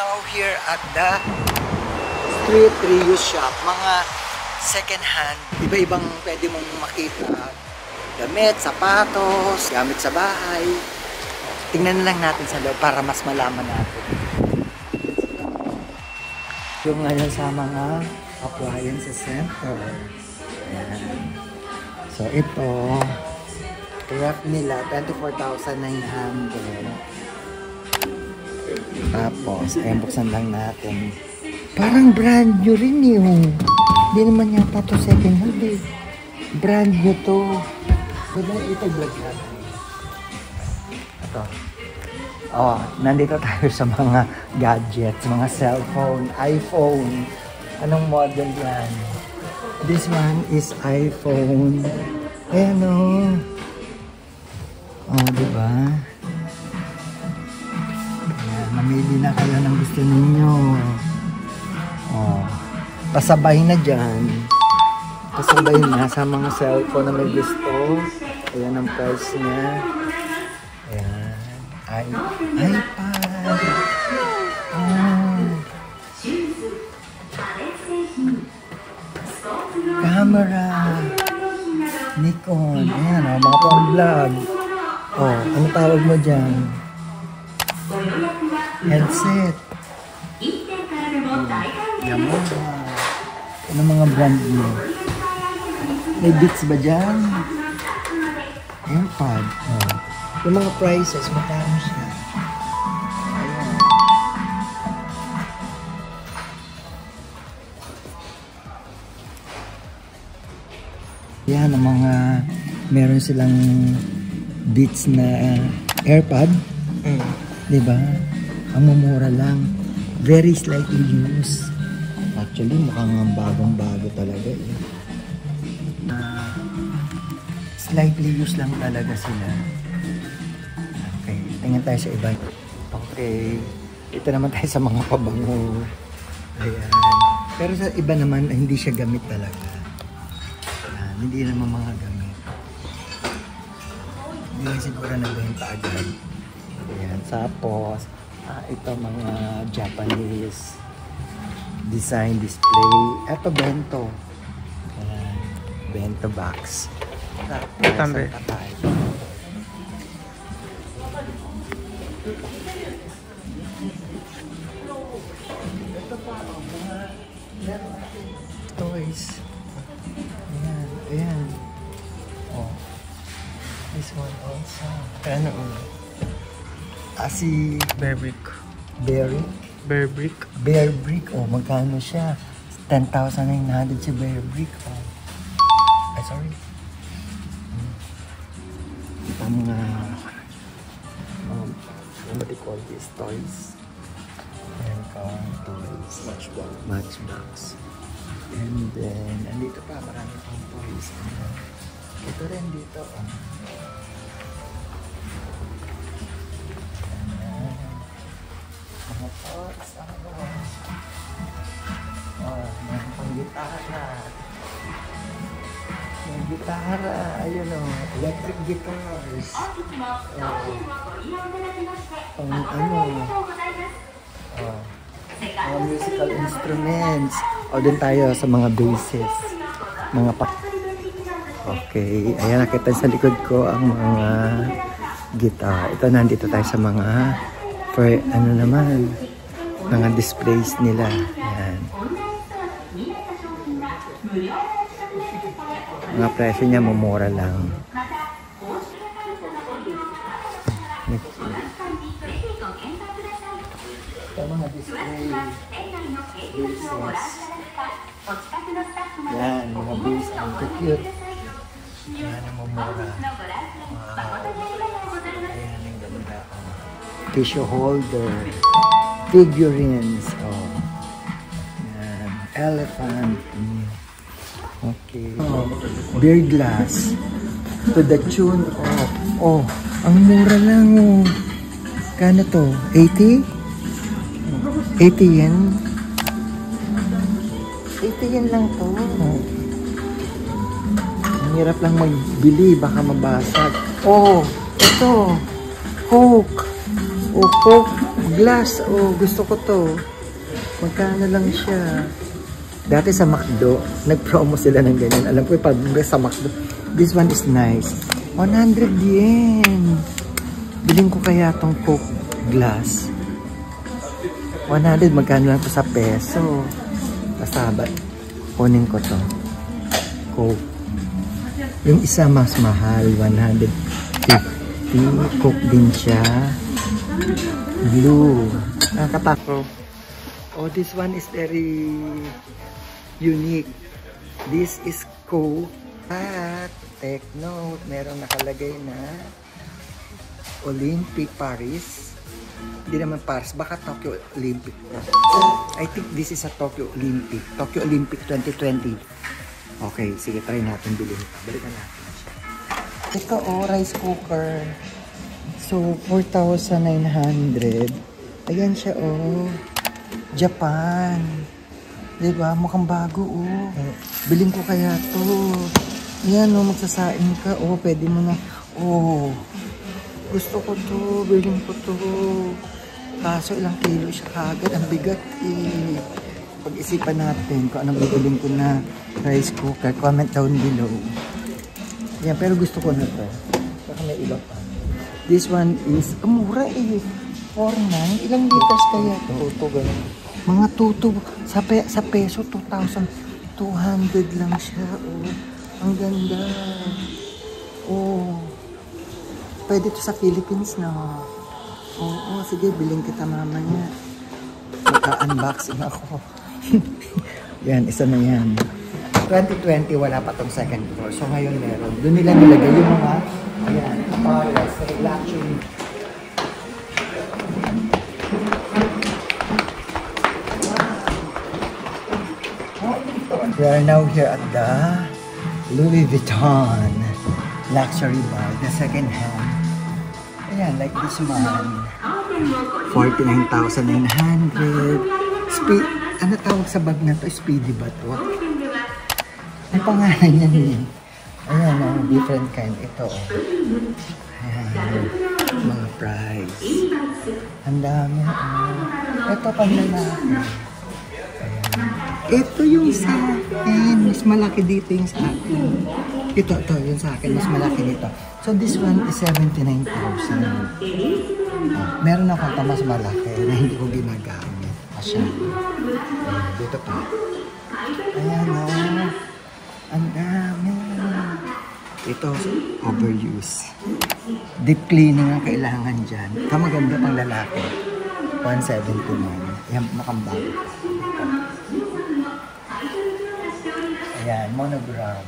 now here at the street reuse shop. Mga second hand, iba-ibang pwede mong makita. Damit, sapatos, gamit sa bahay. Tingnan lang natin sa loob para mas malaman natin. Yung ngayon sa mga appliances center. Ayan. So ito, ref nila, 24,900. Tapos, buksan lang natin. Parang brand new rin yung. Hindi naman yata to second hand eh. Brand new to. Pwede na ito vlog natin. Ito. Oh, nandito tayo sa mga gadgets, mga cellphone, iPhone. Anong model yan? This one is iPhone. Ayan o. Oh, diba? Ayan, mamili na kayo ng gusto ninyo. Oh, pasabay na dyan. Pasabay na sa mga cellphone na may gusto. Ayan ang price niya. Ayan. iPad. Oh. Camera. Nikon. Ayan o, mga pang-vlog. Oh, ano tawag mo dyan? Headset. Yamaha. Ano mga brand mo? May Beats ba dyan? AirPod. Oh. Yung mga prices, magkano siya? Ayan. Yan, ang mga meron silang Beats na AirPod. Diba? Ang mumura lang. Very slightly used. Actually, mukhang bagong-bago talaga eh. Slightly used lang talaga sila. Okay, tingnan tayo sa iba. Okay, ito naman tayo sa mga pabango. Ayan. Pero sa iba naman, hindi siya gamit talaga. Ayan, hindi naman mga gamit. Hindi siguro nagbenta agad. Ayan, tapos, ito mga Japanese design display. Ito bento. Ayan, bento box. Tambe. Ito pa, mga toys. Ayan, ayan. Oh. This one also. Ano? Si Bear Brick. Bear Brick. Bear Brick. Oh, magkano siya? 10,900 si Bear Brick. Oh. Ay, sorry. Mga what do you call these toys? Ayan ka, toys. Matchbox. And then, andito pa, marami pang toys. Ito rin dito. Mga toys. Mga pang-gitara. May gitara. Ayun o. Electric guitars. Mga musical instruments. O din tayo sa mga basses. Mga Okay. Ayan, nakita sa likod ko ang mga guitar. Ito, nandito tayo sa mga ano naman, mga displays nila. Ayan. Mga presyo niya mumura lang. Ito mga display. Bases. Yan, mga base. Ang cute. Yan ang mumura. Ayan ang ganda. Tissue holder. Figurines. Oh. Yan. Elephant. Okay. Oh, beer glass. To the tune of... Oh, ang mura lang oh. Kano to? 80? 80 yen? 80 yen lang to. Oh. Ang hirap lang magbili. Baka mabasag. Oh, ito. Coke. Oh, Coke Glass, oh, gusto ko to. Magkano lang siya? Dati sa McDo, nag-promo sila ng ganyan. Alam ko, pag sa McDo, this one is nice. 100 yen. Biling ko kaya tong Coke glass. 100, magkano lang to sa peso. Basta ba, kunin ko to. Coke. Yung isa mas mahal, 150. Coke din siya. Blue. Nakakatakot. Oh, this one is very unique. This is Coke. At, take note, meron nakalagay na Olympic Paris. Hindi naman Paris, baka Tokyo Olympic. I think this is a Tokyo Olympic. Tokyo Olympic 2020. Okay, sige, try natin bilhin. Balikan natin siya. Ito, oh, rice cooker. So, 4,900. Ayan siya, oh. Japan. Diba? Mukhang bago, oh. Bilhin ko kaya to. Ayan, oh, magsasain ka. Oh, pwede mo na. Oh, gusto ko to. Bilhin ko to. Kaso ilang kilo siya kagad. Ang bigat, eh. Pag-isipan natin kung anong bibilin ko na rice cooker. Comment down below. Ayan, pero gusto ko na to. Baka may iba pa. This one is, mura eh. 4,900. Ilang liters kaya to? Tuto, ganun. Mga tuto. Sa peso, 2,200 lang siya. Oh, ang ganda. Oh, pwede to sa Philippines na. Oo, sige, bilhin kita mamaya. Magka-unboxing ako. Yan, isa na yan. 2020, wala pa tong second floor. So ngayon meron. Doon nila nilagay yung mga, ayan, parlors, luxury. We are now here at the Louis Vuitton luxury bar, the second hand. Ayan, like this one. 49,900. Ano tawag sa bag na to? Speedy ba to? Ang pangalan yan eh. Ayan, oh, different kind. Ito, oh. Ayan, mga price. Ang dami, oh. Ito pang lalaki. Ito yung sa akin. Mas malaki dito yung sa akin. Ito, yung sa akin. Mas malaki dito. So, this one is 79,000. Meron ako ito mas malaki na hindi ko ginagamit. Asya. Dito pa. Ayan, o. Ang dami. Ito, overuse. Deep cleaning ang kailangan dyan. Ito maganda pang lalaki. 179. Ayan, mukhang bago. Ayan, monogram.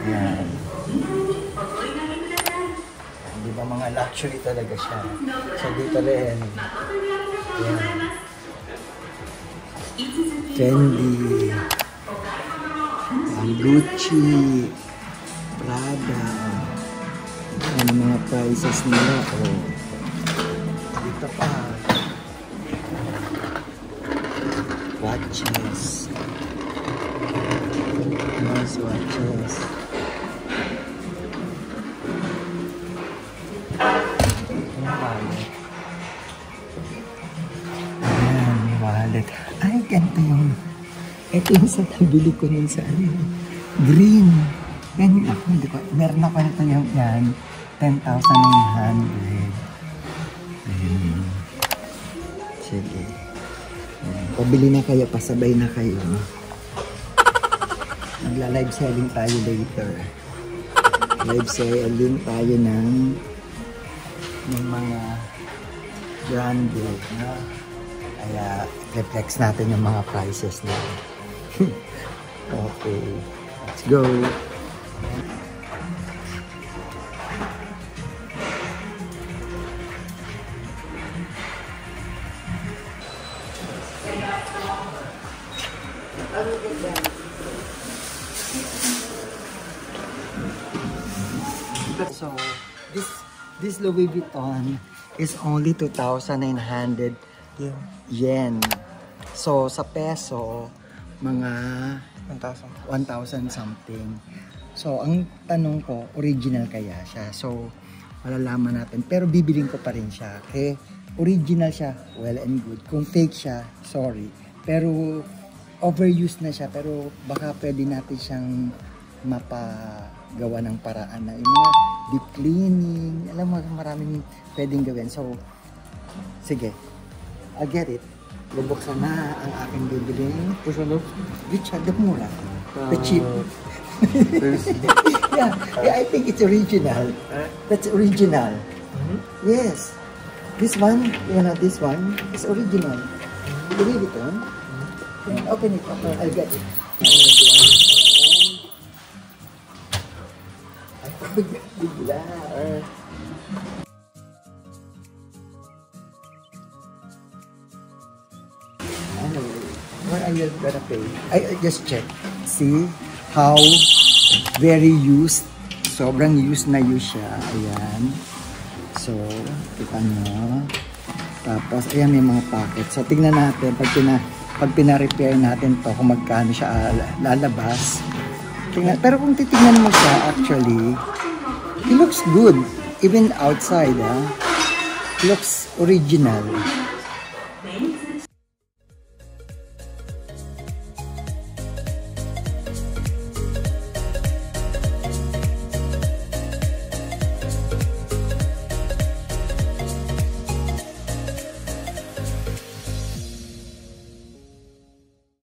Ayan. Di ba mga luxury talaga siya. So dito rin. Ayan. Fendi. Gucci. Prada. Ayan ang mga prices nila. Oh. Dito pa. Watches. Nice watches. Ayan, may wallet. Ay, ganito yung, ito yung sa nabili ko nun sa ano, green. Yan ako, hindi ko, meron ako nito yung yan, 10,900. Sige. Ayan. Pabili na kayo, pasabay na kayo. Magla-live selling tayo later. Live selling tayo ng mga branded na. Kaya reflex natin yung mga prices na. Okay. Let's go. So, this Louis Vuitton is only 2,900 yen. So, sa peso, mga 1,000 something. So, ang tanong ko, original kaya siya? So, malalaman natin. Pero bibiling ko pa rin siya. Okay? Original siya, well and good. Kung fake siya, sorry. Pero overused na siya. Pero baka pwede natin siyang mapagawa ng paraan na yung mga deep cleaning. Alam mo, maraming pwedeng gawin. So, sige. I'll get it. Bubuksan na ang aking bibiling. Richard, the mura. The cheap. yeah, I think it's original. That's original. Yes. This one, this one is original. You read it on? Open it up. I'll get it. I forgot the glass. What are you gonna pay? I just check. See how very used. Sobrang used na used siya. Ayan. So, kita nyo. Tapos, ayan may mga pocket. So, tingnan natin. Pag pina-repair natin to kung magkano siya lalabas. Tingnan. Pero kung titingnan mo siya, actually, it looks good. Even outside, looks original.